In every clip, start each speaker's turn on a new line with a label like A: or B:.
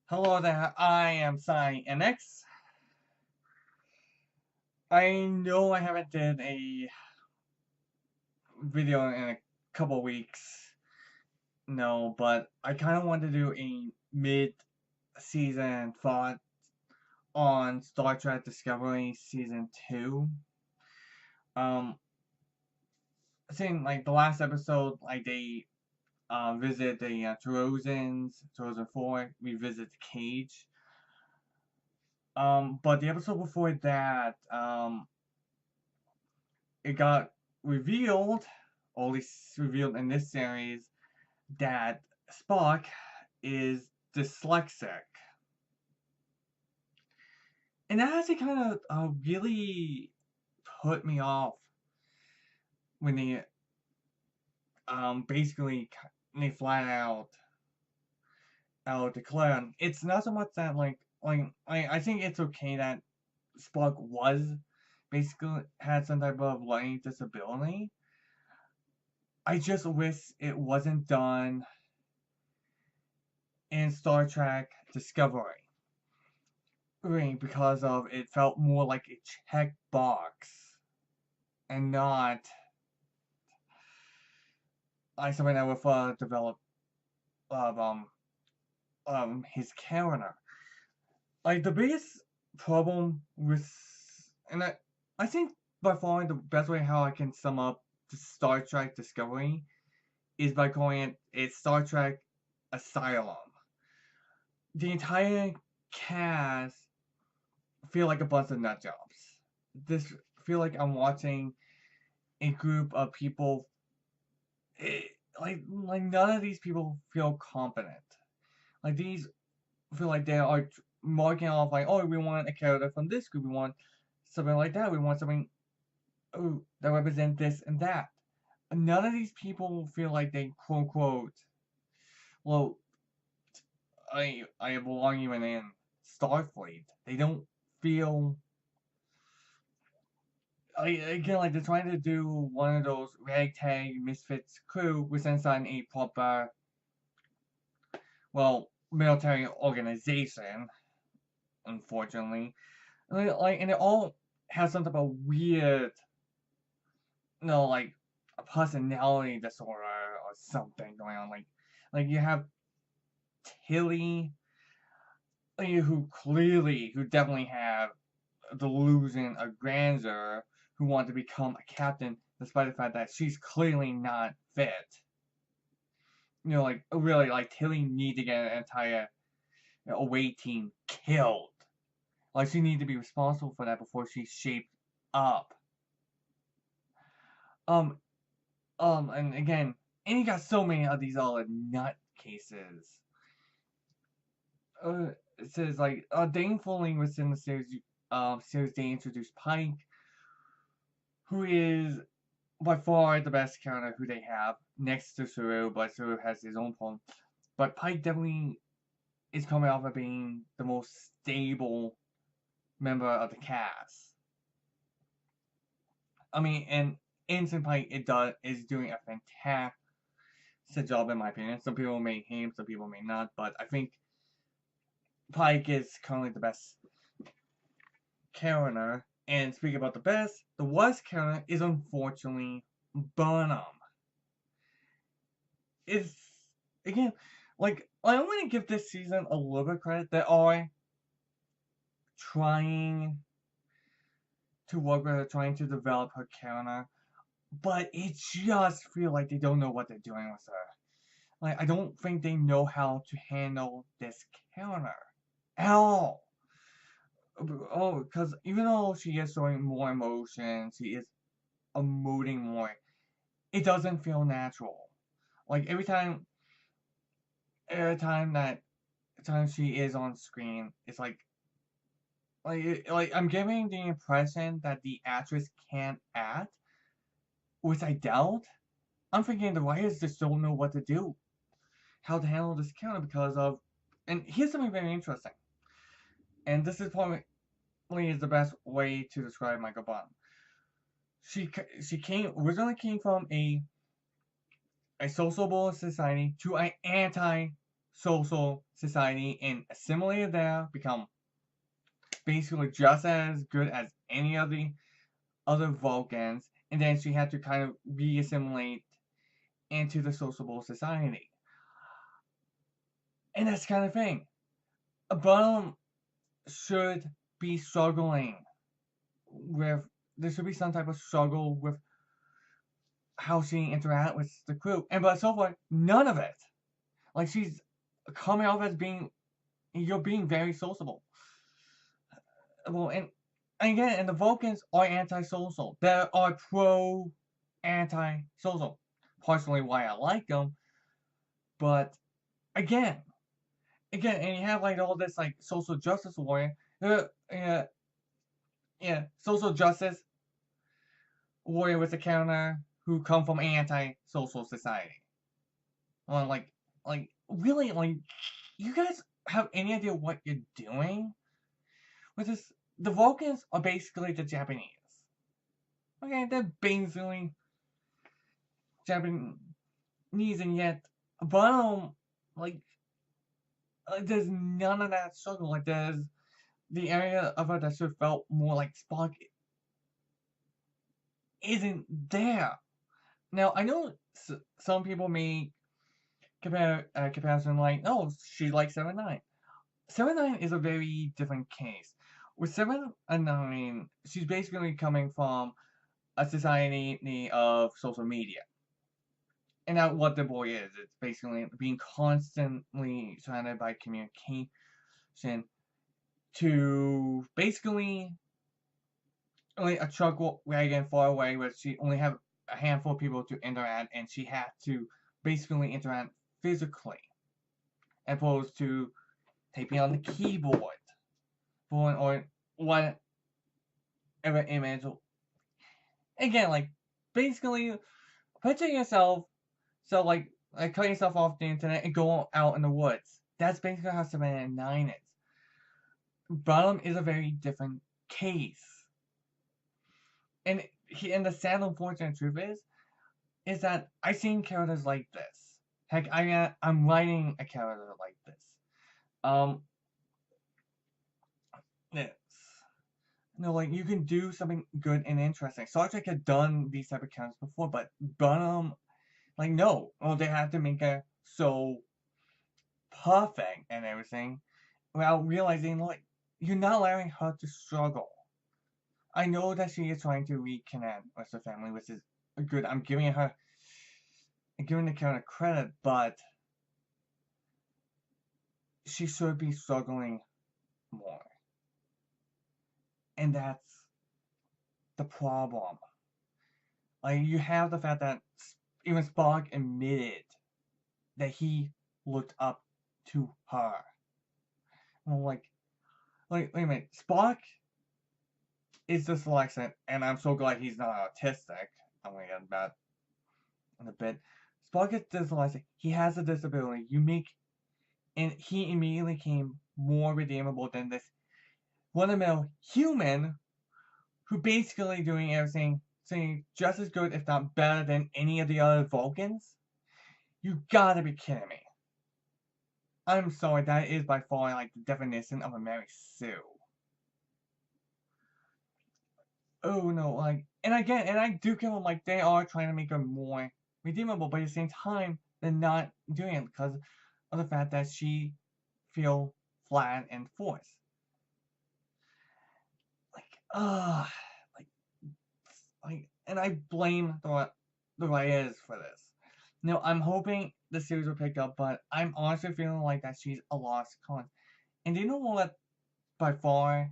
A: Hello there, I am NX. I know I haven't did a video in a couple weeks, no, but I kind of want to do a mid-season thought on Star Trek Discovery Season 2. Um, Seeing like the last episode, like they visit the Trojan 4, we visit the cage. But the episode before that, it got revealed, or at least revealed in this series, that Spock is dyslexic. And that actually kind of really put me off when they basically they flat out declare it's not so much that I think it's okay that Spock was basically had some type of learning disability. I just wish it wasn't done in Star Trek Discovery. Because of it felt more like a checkbox and not like something that would develop of his character. Like the biggest problem with and I think by far the best way how I can sum up the Star Trek Discovery is by calling it a Star Trek Asylum. The entire cast feel like a bunch of nut jobs. This feel like I'm watching a group of people. Like none of these people feel competent. Like these feel like they are marking off like, oh, we want a character from this group. We want something like that. We want something that represents this and that. None of these people feel like they quote unquote. Well, I belong even in Starfleet. They don't feel again, like they're trying to do one of those ragtag misfits crew with inside a proper, well, military organization. Unfortunately, and it all has some type of weird, like a personality disorder or something going on. Like you have Tilly, who definitely have the delusion of grandeur, who want to become a captain despite the fact that she's clearly not fit. Like really, like Tilly need to get an entire away team killed. Like she need to be responsible for that before she's shaped up. Um, and again, and you got so many of these all nut cases. It says like Dane Foley was in the series they introduced Pike, who is by far the best counter who they have next to Saru, but Saru has his own problem. But Pike definitely is coming off of being the most stable member of the cast. I mean, and Ensign Pike is doing a fantastic job in my opinion. Some people may hate him, some people may not, but I think Pike is currently the best character. And speaking about the best, the worst character is unfortunately Burnham. Is again, like I want to give this season a little bit of credit. They are trying to work with her, trying to develop her character, but it just feels like they don't know what they're doing with her. Like I don't think they know how to handle this character at all. Oh, because even though she is showing more emotion, she is emoting more. It doesn't feel natural. Like every time she is on screen, it's like I'm getting the impression that the actress can't act, which I doubt. I'm thinking the writers just don't know what to do, how to handle this character because of. And here's something very interesting, and this is probably is the best way to describe Michael Bond. She came from a sociable society to an anti social society and assimilate there, become basically just as good as any of the other Vulcans, and then she had to kind of re-assimilate into the sociable society. And that's kind of thing. A bottom should be struggling with, there should be some type of struggle with how she interact with the crew. And but so far, none of it. Like she's coming off as being, you're being very sociable. Well, and again, and the Vulcans are anti-social. They are pro anti-social. Partially why I like them, but again, and you have like all this like social justice warrior, social justice warrior with a counter who come from anti-social society. Like really, like you guys have any idea what you're doing with this? The Vulcans are basically the Japanese. Okay, they're basically Japanese, and yet, but like, there's none of that struggle. Like, there's the area of it that should felt more like Spock isn't there. Now, I know some people may compare comparison like, oh, she likes 7-9. 7-9 is a very different case. With 7-9, she's basically coming from a society of social media. And now what the boy is, it's basically being constantly surrounded by communication to basically only a truck wagon far away where she only have a handful of people to interact, and she had to basically interact physically, as opposed to typing on the keyboard or whatever image. Again, like basically picture yourself, so like cut yourself off the internet and go out in the woods. That's basically how 7-9 is. Bottom is a very different case. And the sad unfortunate truth is that I've seen characters like this. Heck, I'm writing a character like this. This. Like you can do something good and interesting. Star Trek had done these type of characters before, but like no, well they have to make her so perfect and everything, without realizing like you're not allowing her to struggle. I know that she is trying to reconnect with her family, which is good. I'm giving the character credit, but she should be struggling more. And that's the problem. Like, you have the fact that even Spock admitted that he looked up to her. Like, wait a minute. Spock is dyslexic, and I'm so glad he's not autistic. I'm gonna get that in a bit. Spock is dyslexic. He has a disability. And he immediately became more redeemable than this run-of-the-mill human who basically doing everything, saying just as good, if not better, than any of the other Vulcans. You gotta be kidding me. I'm sorry, that is by far like the definition of a Mary Sue. Oh no, like, and again, and I do give them like they are trying to make her more redeemable, but at the same time, they're not doing it because of the fact that she feel flat and forced. Like, and I blame the writers for this. Now, I'm hoping the series will pick up, but I'm honestly feeling like that she's a lost cause. And do you know what, by far,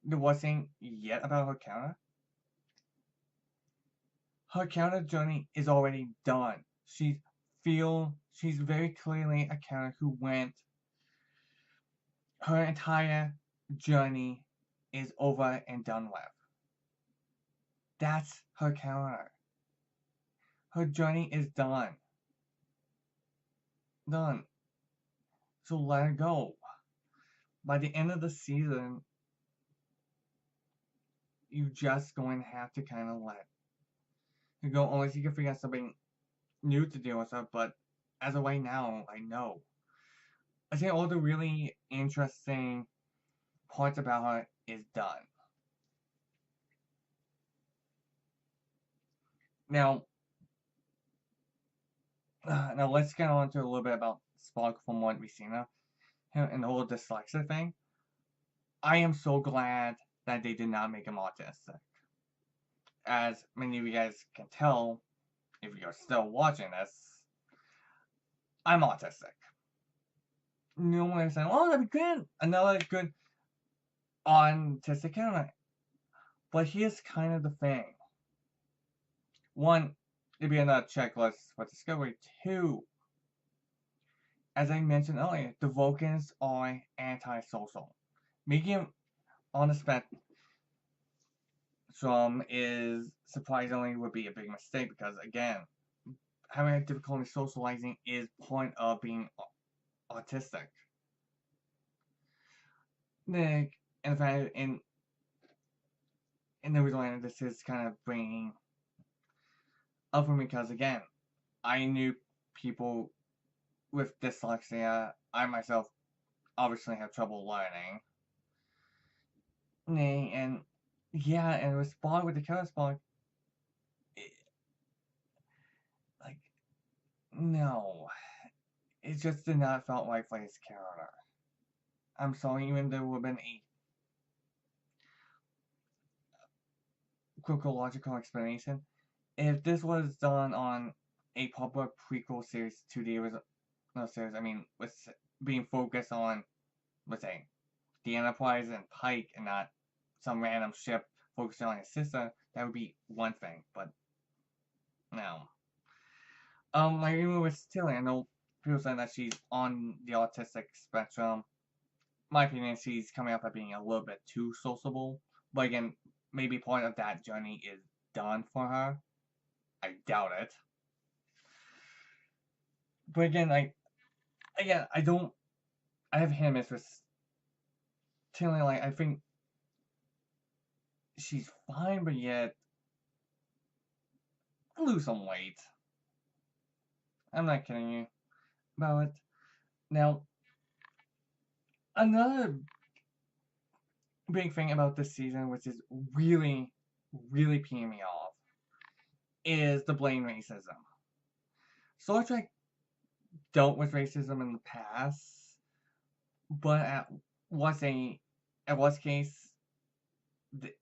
A: there wasn't yet about her counter? Her counter journey is already done. She's very clearly a counter who went, her entire journey is over and done with. That's her counter. Her journey is done. Done. So let her go. By the end of the season, you're just going to have to kind of let her go, unless you can figure out something new to deal with her. But as of right now, I know I think all the really interesting parts about her is done. Now, now let's get on to a little bit about Spock from what we've seen of him and the whole dyslexia thing. I am so glad that they did not make him autistic. As many of you guys can tell, if you're still watching this, I'm autistic. No one is saying, "Oh, that'd be good, another good autistic character." But here's kind of the thing. One, it'd be another checklist for Discovery. Two, as I mentioned earlier, the Vulcans are antisocial. Making him on the spectrum is surprisingly would be a big mistake because, again, having a difficulty socializing is part of being autistic. Nick, in fact, in the reason this is kind of bringing up for me because, again, I knew people with dyslexia. I myself obviously have trouble learning. And yeah, and with Spock, with the killer Spock, it, like, no. It just did not felt right for his character. I'm sorry, even there would have been a chronological explanation. If this was done on a proper prequel series to the original series, I mean, with being focused on, let's say, the Enterprise and Pike and not some random ship focusing on his sister, that would be one thing, but no. Like even with Tilly, I know people saying that she's on the autistic spectrum. My opinion, she's coming up at being a little bit too sociable. But again, maybe part of that journey is done for her. I doubt it. But again, I don't. I have hit and miss with Tilly. Like I think she's fine, but yet lose some weight. I'm not kidding you about it. Now, another big thing about this season, which is really, really peeing me off, is the blatant racism. Star Trek dealt with racism in the past, but at worst case,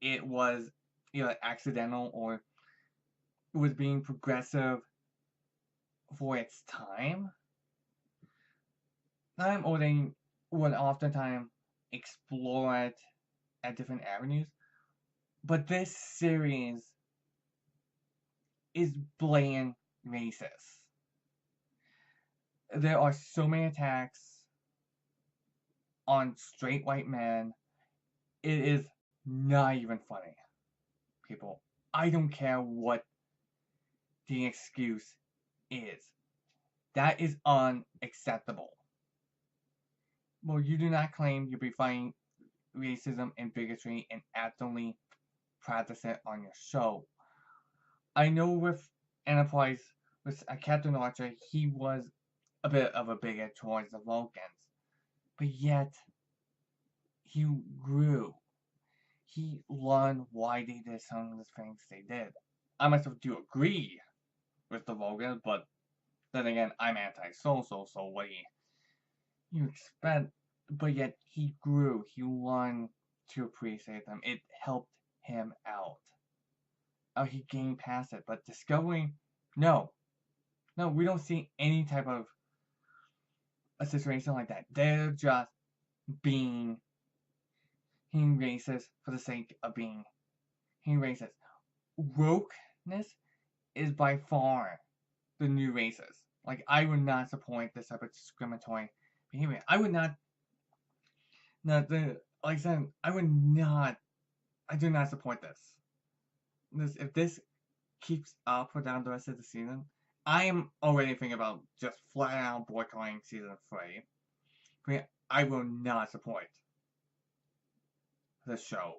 A: it was either accidental or it was being progressive for its time. Or they would oftentimes explore it at different avenues. But this series is blatant racist. There are so many attacks on straight white men. It is not even funny, people. I don't care what the excuse is. That is unacceptable. Well, you do not claim you'll be fighting racism and bigotry and actively practice it on your show. I know with Enterprise, with Captain Archer, he was a bit of a bigot towards the Vulcans. But yet, he grew. He learned why they did some of the things they did. I myself do agree with the Vulcans, but then again, I'm anti-social, so what do you expect? But yet, he grew. He learned to appreciate them. It helped him out. Oh, he gained past it. But Discovery, no. No, we don't see any type of a situation like that. They're just being racist for the sake of being racist. Wokeness is by far the new racist. Like, I would not support this type of discriminatory behavior. I would not, like I said, I do not support this. If this keeps up for down the rest of the season, I am already thinking about just flat out boycotting season 3. I will not support the show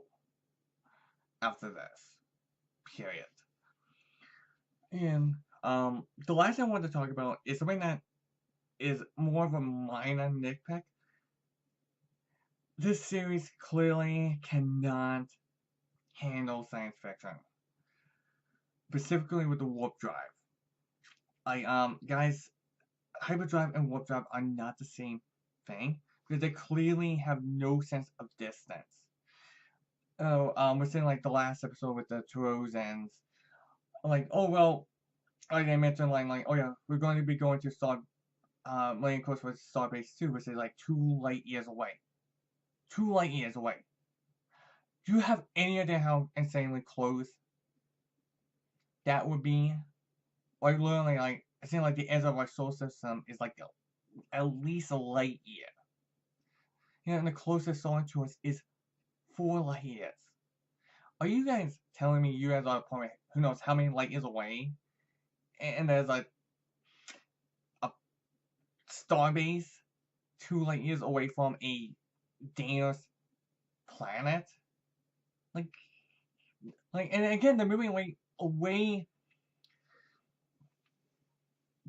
A: after this. Period. And the last thing I want to talk about is something that is more of a minor nitpick. This series clearly cannot handle science fiction, specifically with the warp drive. Guys, hyperdrive and warp drive are not the same thing because they clearly have no sense of distance. Oh, within like the last episode with the Trojans, like, oh well, like I mentioned, like, oh yeah, we're going to be going to Millennium Coast for Starbase 2, which is like 2 light years away. 2 light years away. Do you have any idea how insanely close that would be? Like literally, like I think like the edge of our solar system is like at least a light year. You know, and the closest solar to us is 4 light years. Are you guys telling me you guys are probably who knows how many light years away? And there's like a starbase 2 light years away from a dangerous planet? Like, and again, they're moving way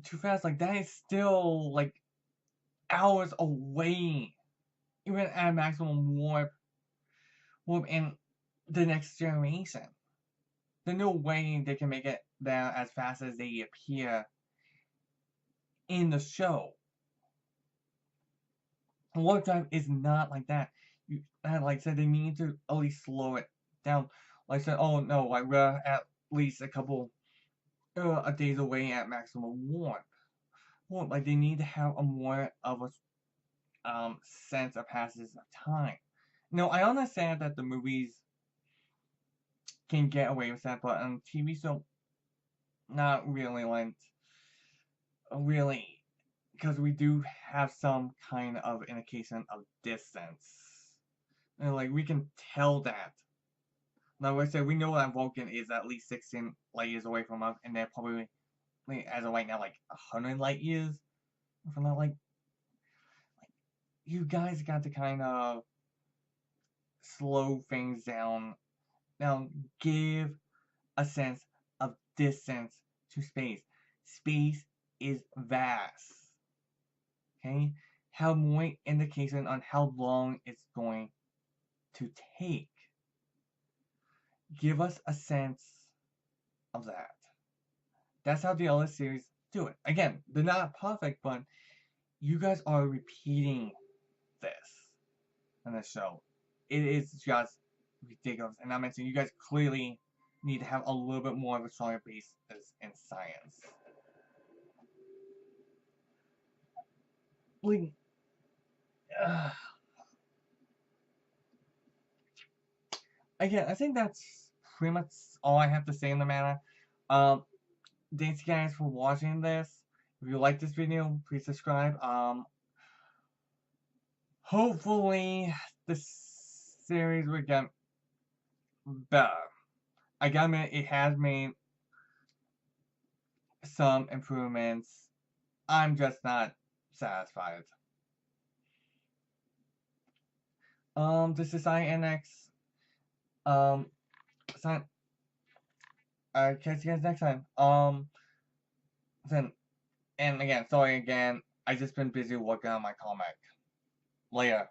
A: too fast. Like, that is still like hours away, even at maximum warp in the next generation. There's no way they can make it there as fast as they appear in the show. Warp drive is not like that. Like I said, they need to at least slow it down. Like I said, oh no, like we're at least a couple days away at maximum warp. Like they need to have a more of a sense of passage of time. No, I understand that the movies can get away with that, but on TV, so not really like really, because we do have some kind of indication of distance. And like we can tell that. Like I said, we know that Vulcan is at least 16 light years away from us, and they're probably as of right now like 100 light years from that. Like you guys got to kind of slow things down. Now give a sense of distance to space. Space is vast. Okay? Have more indication on how long it's going to take. Give us a sense of that. That's how the other series do it. Again, they're not perfect, but you guys are repeating this in the show. It is just ridiculous. And I mentioned you guys clearly need to have a little bit more of a stronger base in science. Like, again, I think that's pretty much all I have to say in the matter. Thanks guys for watching this. If you like this video, please subscribe. Hopefully this series will get better. I gotta admit, it has made some improvements. I'm just not satisfied. This is INX. Sign. Catch you guys next time. Then, and again, sorry again. I just been busy working on my comic. Later.